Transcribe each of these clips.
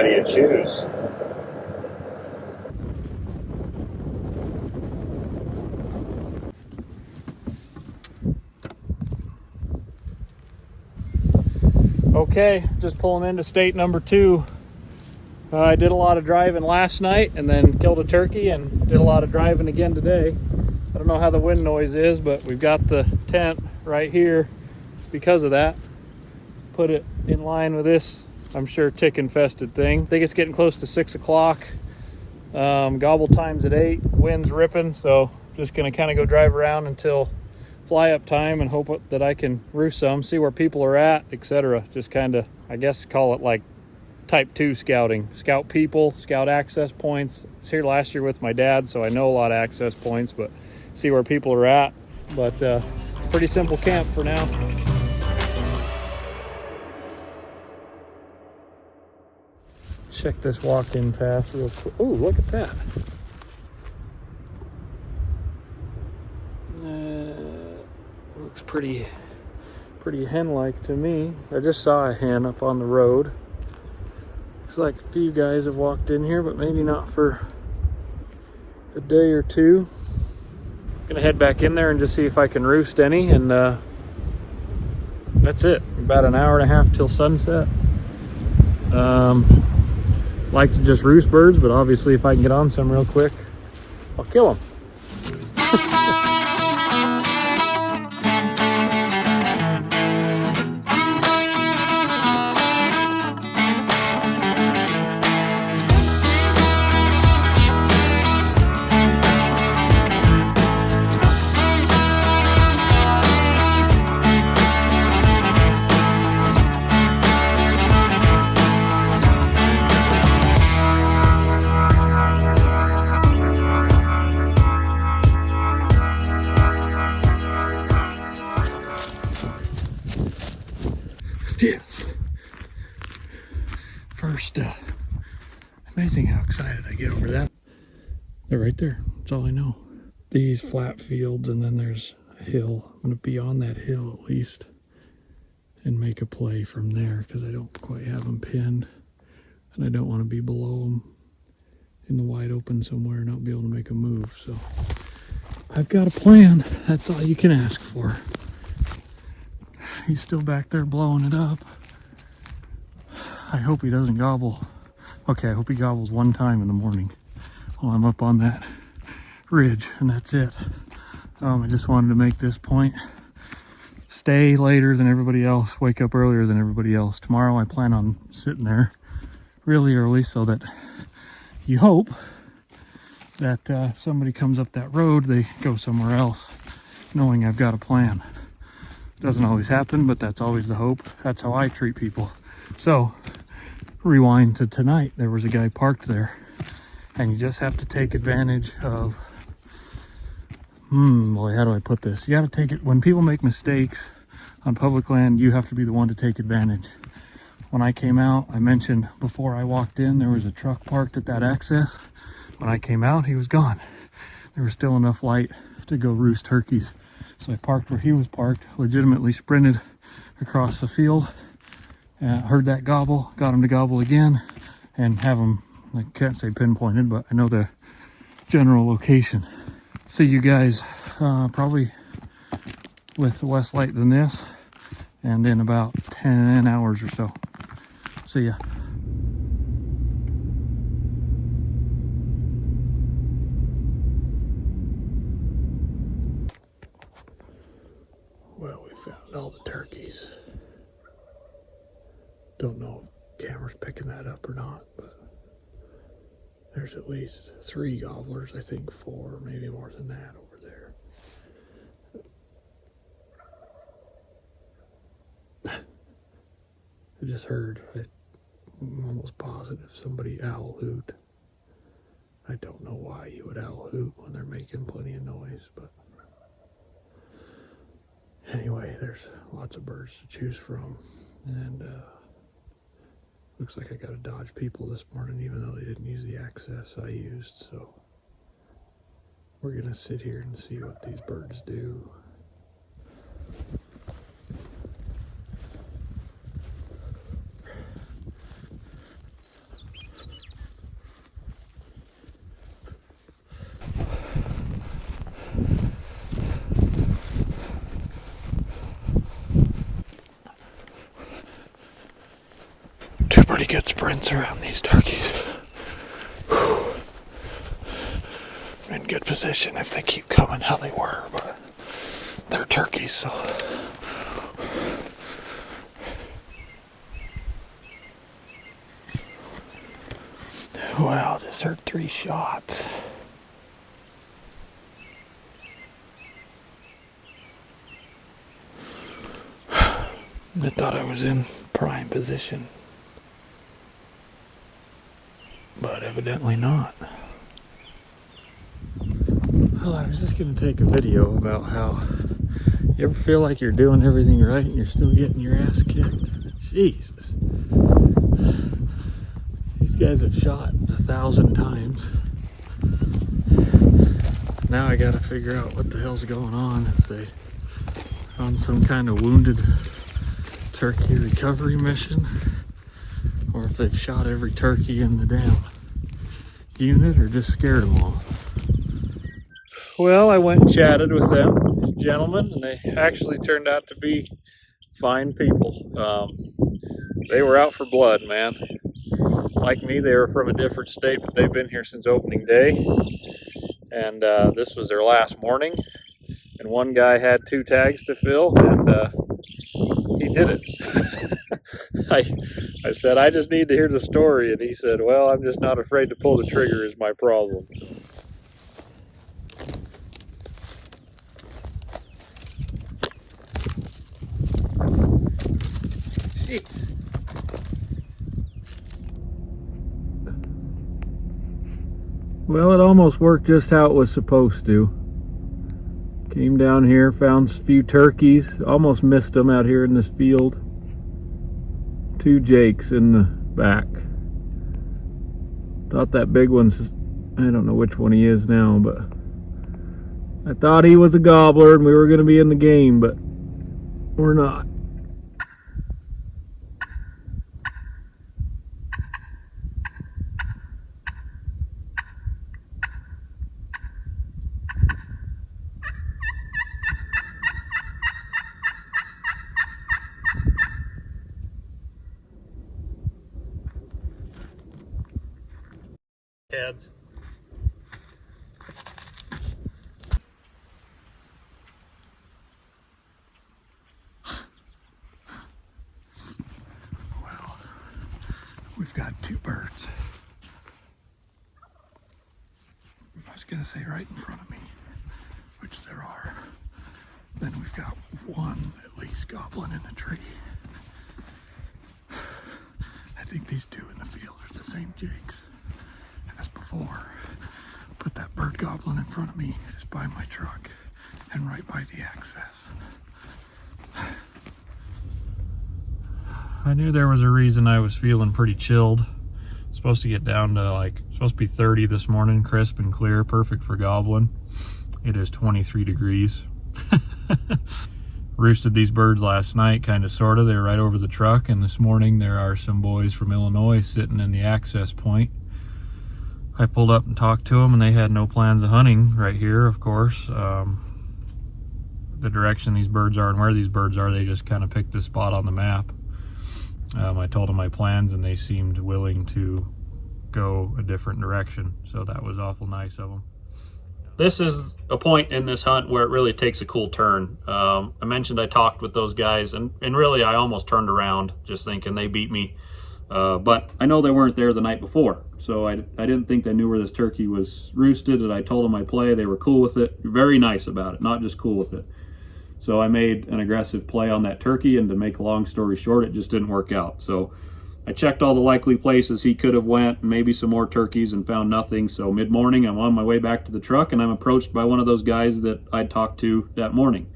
do you choose? Okay, just pulling into state number 2. I did a lot of driving last night and then killed a turkey and did a lot of driving again today. I don't know how the wind noise is, but we've got the tent right here because of that. Put it in line with this, I'm sure, tick infested thing. I think it's getting close to 6 o'clock. Gobble time's at 8, wind's ripping, so just gonna kind of go drive around until fly up time and hope that I can roost some, see where people are at, etc. Just kind of, I guess, call it like type 2 scouting. Scout people, scout access points. I was here last year with my dad, so I know a lot of access points, but see where people are at. But pretty simple camp for now. Check this walk-in path real quick. Oh, look at that. Looks pretty hen-like to me. I just saw a hen up on the road. Looks like a few guys have walked in here, but maybe not for a day or two. Gonna head back in there and just see if I can roost any, and that's it. About an hour and a half till sunset. Like to just roost birds, but obviously if I can get on some real quick, I'll kill them. Yes. First, amazing how excited I get over that. They're right there. That's all I know. These flat fields, and then there's a hill. I'm going to be on that hill at least and make a play from there because I don't quite have them pinned. And I don't want to be below them in the wide open somewhere and not be able to make a move. So I've got a plan. That's all you can ask for. He's still back there blowing it up. I hope he doesn't gobble. Okay, I hope he gobbles one time in the morning while I'm up on that ridge, and that's it. I just wanted to make this point. Stay later than everybody else, wake up earlier than everybody else. Tomorrow I plan on sitting there really early so that you hope that somebody comes up that road, they go somewhere else, knowing I've got a plan. Doesn't always happen, but that's always the hope. That's how I treat people. So, rewind to tonight. There was a guy parked there, and you just have to take advantage of, boy, how do I put this? You got to take it, when people make mistakes on public land, you have to be the one to take advantage. When I came out, I mentioned before I walked in, there was a truck parked at that access. When I came out, he was gone. There was still enough light to go roost turkeys. So I parked where he was parked, legitimately sprinted across the field, heard that gobble, got him to gobble again, and have him, I can't say pinpointed, but I know the general location. See you guys probably with less light than this, and in about 10 hours or so. See ya. Well, we found all the turkeys. Don't know if camera's picking that up or not, but there's at least 3 gobblers, I think 4, maybe more than that over there. I just heard, I'm almost positive somebody owl hoot. I don't know why you would owl hoot when they're making plenty of noise, but anyway, there's lots of birds to choose from, and looks like I got to dodge people this morning, even though they didn't use the access I used. So we're gonna sit here and see what these birds do. good sprints around these turkeys. Whew. In good position if they keep coming how they were, but they're turkeys, so. Wow, just heard 3 shots. I thought I was in prime position, but evidently not. Well, I was just going to take a video about how you ever feel like you're doing everything right and you're still getting your ass kicked. Jesus. These guys have shot 1,000 times. Now I got to figure out what the hell's going on. If they on some kind of wounded turkey recovery mission, or if they've shot every turkey in the damn unit or just scared them all. Well, I went and chatted with them gentlemen, and they actually turned out to be fine people. They were out for blood, man. Like me, they were from a different state, but they've been here since opening day, and this was their last morning, and one guy had 2 tags to fill, and he did it. I said, I just need to hear the story, and he said, well, I'm just not afraid to pull the trigger is my problem. Jeez. Well, it almost worked just how it was supposed to. Came down here, found a few turkeys, almost missed them out here in this field. 2 jakes in the back. Thought that big one's, I don't know which one he is now, but I thought he was a gobbler and we were going to be in the game, but we're not. Heads. Well, we've got 2 birds. I was gonna say right in front of me, which there are. Then we've got 1 at least gobbling in the tree. I think these 2 in the field are the same jakes as before, but that bird gobbling in front of me is by my truck and right by the access. I knew there was a reason I was feeling pretty chilled. Supposed to get down to supposed to be 30 this morning, crisp and clear, perfect for gobbling. It is 23 degrees. Roosted these birds last night, kind of sorta. They were right over the truck, and this morning there are some boys from Illinois sitting in the access point. I pulled up and talked to them, and they had no plans of hunting right here, of course. The direction these birds are and where these birds are, they just kind of picked this spot on the map. I told them my plans, and they seemed willing to go a different direction, so that was awful nice of them. This is a point in this hunt where it really takes a cool turn. I mentioned I talked with those guys, and really I almost turned around just thinking they beat me. But I know they weren't there the night before, so I didn't think they knew where this turkey was roosted, and I told them I play. They were cool with it, very nice about it, not just cool with it. So I made an aggressive play on that turkey, and to make a long story short, it just didn't work out. So I checked all the likely places he could have went, maybe some more turkeys, and found nothing. So mid-morning, I'm on my way back to the truck, and I'm approached by one of those guys that I talked to that morning.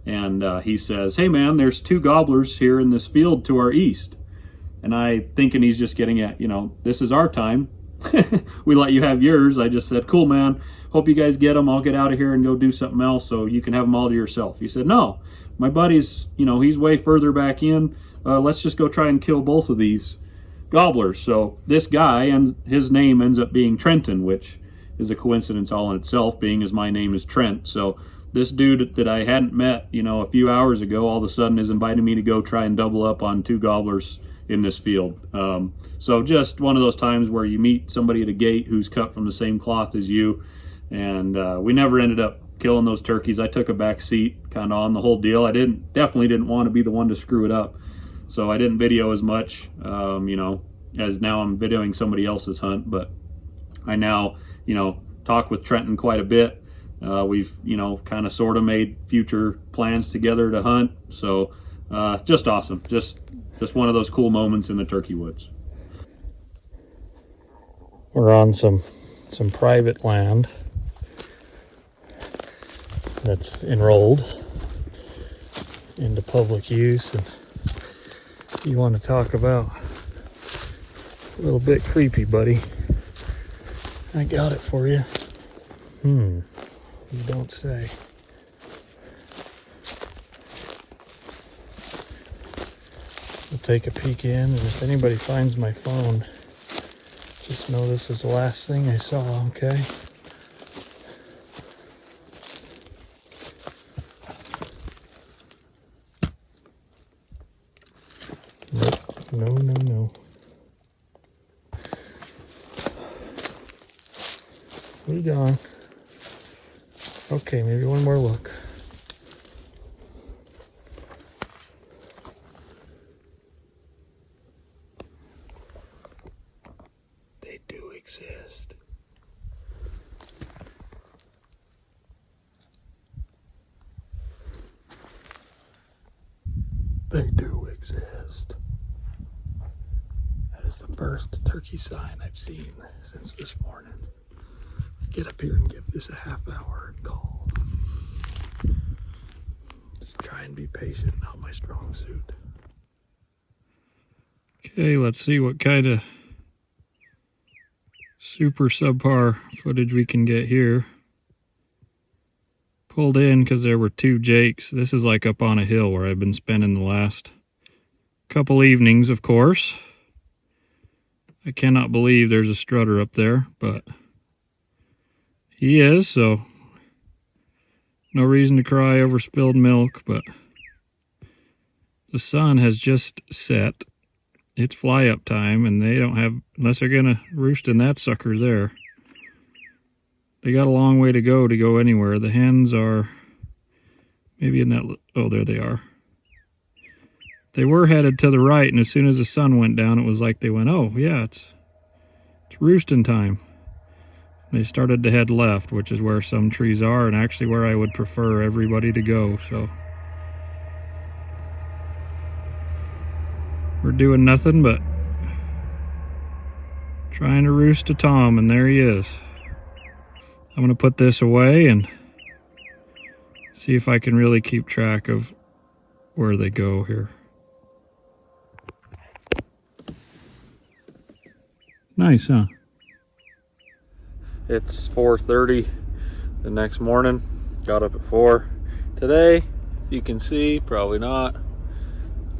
And he says, hey man, there's 2 gobblers here in this field to our east. And I, thinking he's just getting at, this is our time. We let you have yours. I just said, cool, man. Hope you guys get them. I'll get out of here and go do something else so you can have them all to yourself. He said, no, my buddy's, he's way further back in. Let's just go try and kill both of these gobblers. So this guy, and his name ends up being Trenton, which is a coincidence all in itself, being as my name is Trent. So this dude that I hadn't met, a few hours ago, all of a sudden is inviting me to go try and double up on 2 gobblers in this field. So just one of those times where you meet somebody at a gate who's cut from the same cloth as you. And we never ended up killing those turkeys. I took a back seat kind of on the whole deal. I definitely didn't want to be the one to screw it up. So I didn't video as much, you know, as now I'm videoing somebody else's hunt. But I now, you know, talk with Trenton quite a bit. We've, you know, kind of sort of made future plans together to hunt. So just awesome. Just one of those cool moments in the turkey woods. We're on some private land that's enrolled into public use, and you want to talk about a little bit creepy, buddy. I got it for you. You don't say. We'll take a peek in, and if anybody finds my phone, just know this is the last thing I saw, okay? Nope. No. We gone. Okay, maybe one more look. They do exist. They do exist. That is the first turkey sign I've seen since this morning. Get up here and give this a half hour and call. Just try and be patient, not my strong suit. Okay, let's see what kind of super subpar footage we can get here. Pulled in because there were two jakes. This is like up on a hill where I've been spending the last couple evenings, of course. I cannot believe there's a strutter up there, but he is, so no reason to cry over spilled milk. But the sun has just set. It's fly up time, and they don't have, unless they're gonna roost in that sucker there, they got a long way to go anywhere. The hens are maybe in that, oh, there they are. They were headed to the right, and as soon as the sun went down, it was like they went, oh yeah, it's roosting time. They started to head left, which is where some trees are, and actually where I would prefer everybody to go. So we're doing nothing but trying to roost a tom, and there he is. I'm gonna put this away and see if I can really keep track of where they go here. Nice, huh? It's 4:30 the next morning. Got up at 4. Today, you can see, probably not.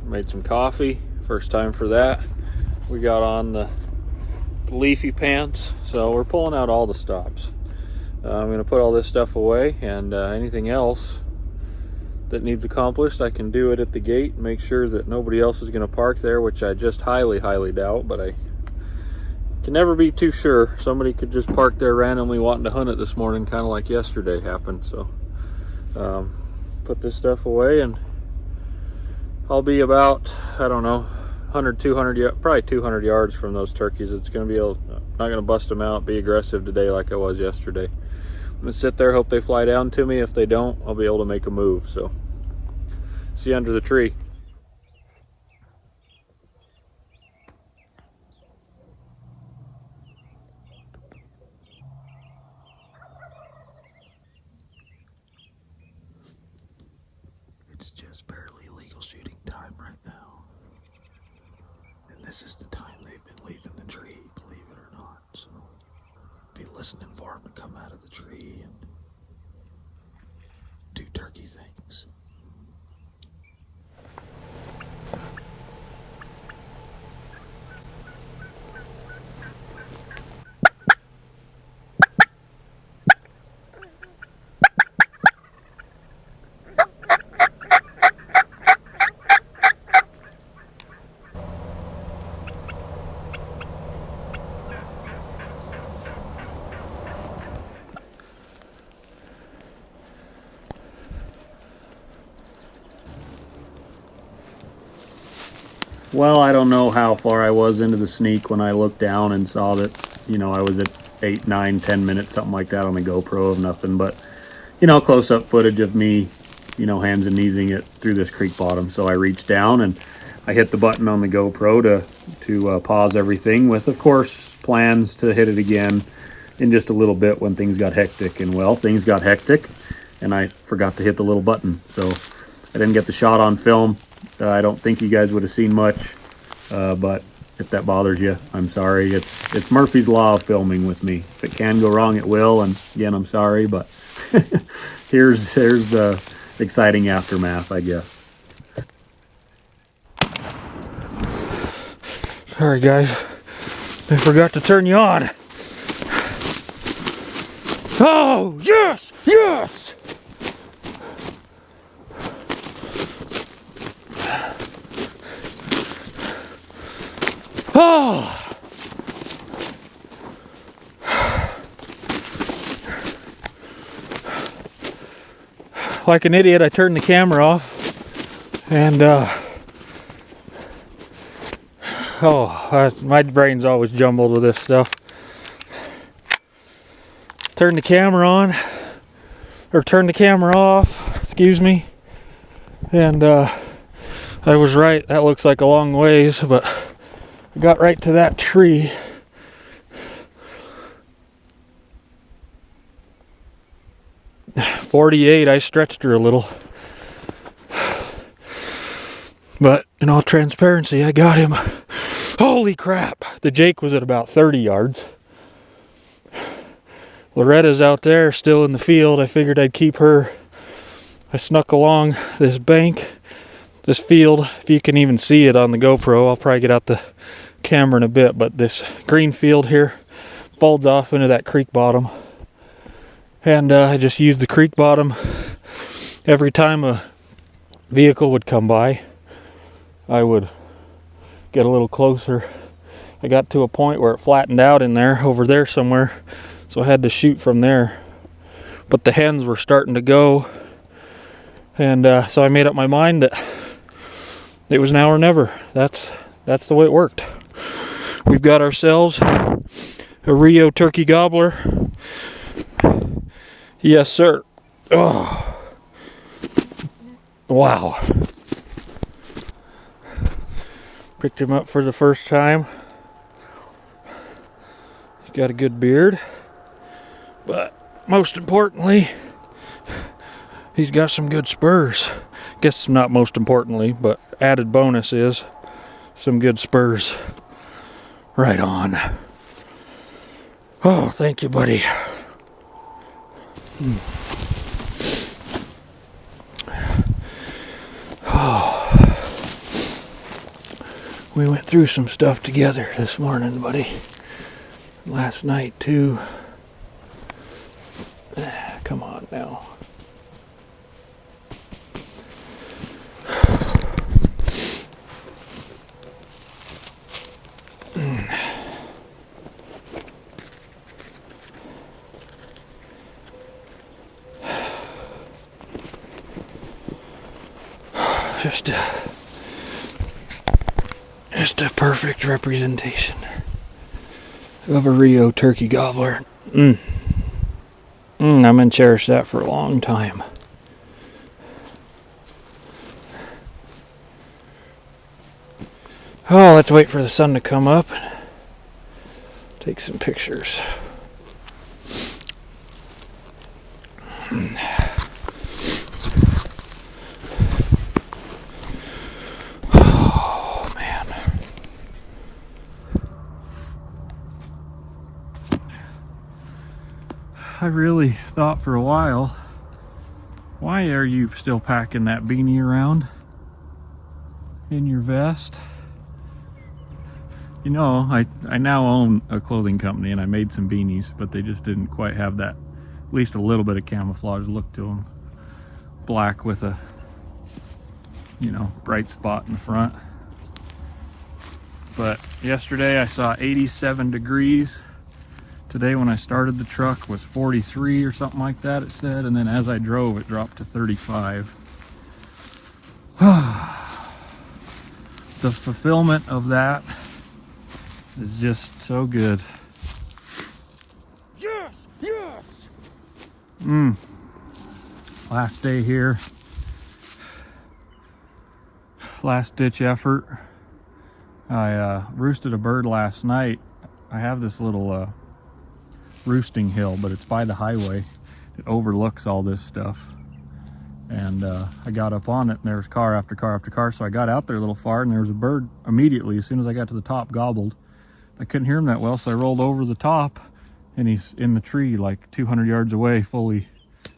Made some coffee. First time for that. We got on the leafy pants, so we're pulling out all the stops. I'm going to put all this stuff away, and anything else that needs accomplished, I can do it at the gate. Make sure that nobody else is going to park there, which I just highly doubt, but I can never be too sure. Somebody could just park there randomly wanting to hunt it this morning, kind of like yesterday happened. So put this stuff away, and I'll be about, I don't know, 100, 200, probably 200 yards from those turkeys. It's going to be, not going to bust them out, be aggressive today like I was yesterday. I'm going to sit there, hope they fly down to me. If they don't, I'll be able to make a move. So see you under the tree. It's just barely legal shooting time right now. And this is the time they've been leaving the tree, believe it or not. So be listening for them to come out of the tree and do turkey things. Well, I don't know how far I was into the sneak when I looked down and saw that, you know, I was at 8, 9, 10 minutes, something like that on the GoPro of nothing but, you know, close-up footage of me, you know, hands and kneesing it through this creek bottom. So I reached down and I hit the button on the GoPro to pause everything with, of course, plans to hit it again in just a little bit when things got hectic. And well, things got hectic and I forgot to hit the little button. So I didn't get the shot on film. I don't think you guys would have seen much, but if that bothers you, I'm sorry. It's Murphy's Law of filming with me. If it can go wrong, it will. And again, I'm sorry, but here's the exciting aftermath, I guess. Sorry guys, I forgot to turn you on. Oh, yes, yes! Oh! Like an idiot, I turned the camera off, and my brain's always jumbled with this stuff. Turn the camera on, or turn the camera off, excuse me, and I was right, that looks like a long ways, but I got right to that tree. .48, I stretched her a little. But in all transparency, I got him. Holy crap! The Jake was at about 30 yards. Loretta's out there, still in the field. I figured I'd keep her. I snuck along this bank, this field. If you can even see it on the GoPro, I'll probably get out the camera in a bit. But this green field here folds off into that creek bottom. And I just used the creek bottom every time a vehicle would come by. I would get a little closer. I got to a point where it flattened out in there, over there somewhere, so I had to shoot from there. But the hens were starting to go, and so I made up my mind that it was now or never. That's the way it worked. We've got ourselves a Rio turkey gobbler. Yes, sir. Oh. Wow. Picked him up for the first time. He's got a good beard. But most importantly, he's got some good spurs. Guess not most importantly, but added bonus is some good spurs. Right on. Oh, thank you, buddy. Oh, we went through some stuff together this morning, buddy. Last night too. Come on now. Just a perfect representation of a Rio turkey gobbler. I'm gonna cherish that for a long time. Oh, let's wait for the sun to come up and take some pictures. I really thought for a while, why are you still packing that beanie around in your vest? You know, I now own a clothing company and I made some beanies, but they just didn't quite have that, at least a little bit of camouflage look to them. Black with a, you know, bright spot in the front. But yesterday I saw 87 degrees. Today when I started the truck was 43 or something like that, it said, and then as I drove it dropped to 35. the fulfillment of that is just so good. Yes, yes. Last day here. Last ditch effort. I roosted a bird last night. I have this little roosting hill, but it's by the highway. It overlooks all this stuff. And I got up on it, and there was car after car after car. So I got out there a little far, and there was a bird immediately. As soon as I got to the top, gobbled. I couldn't hear him that well, so I rolled over the top, and he's in the tree like 200 yards away, fully,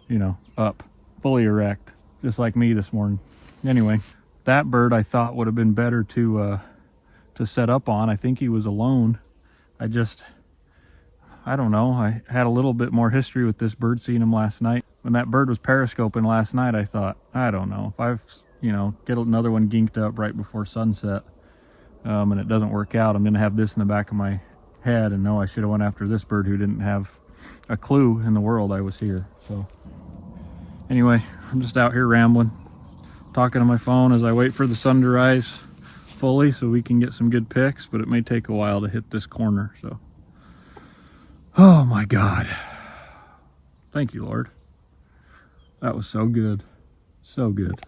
you know, up, fully erect, just like me this morning. Anyway, that bird I thought would have been better to set up on. I think he was alone. I don't know. I had a little bit more history with this bird, seeing him last night. When that bird was periscoping last night, I thought, I don't know, if I've, you know, get another one ginked up right before sunset, and it doesn't work out, I'm going to have this in the back of my head and know I should have went after this bird who didn't have a clue in the world I was here. So anyway, I'm just out here rambling, talking to my phone as I wait for the sun to rise fully so we can get some good pics, but it may take a while to hit this corner. So, oh my God. Thank you, Lord. That was so good. So good.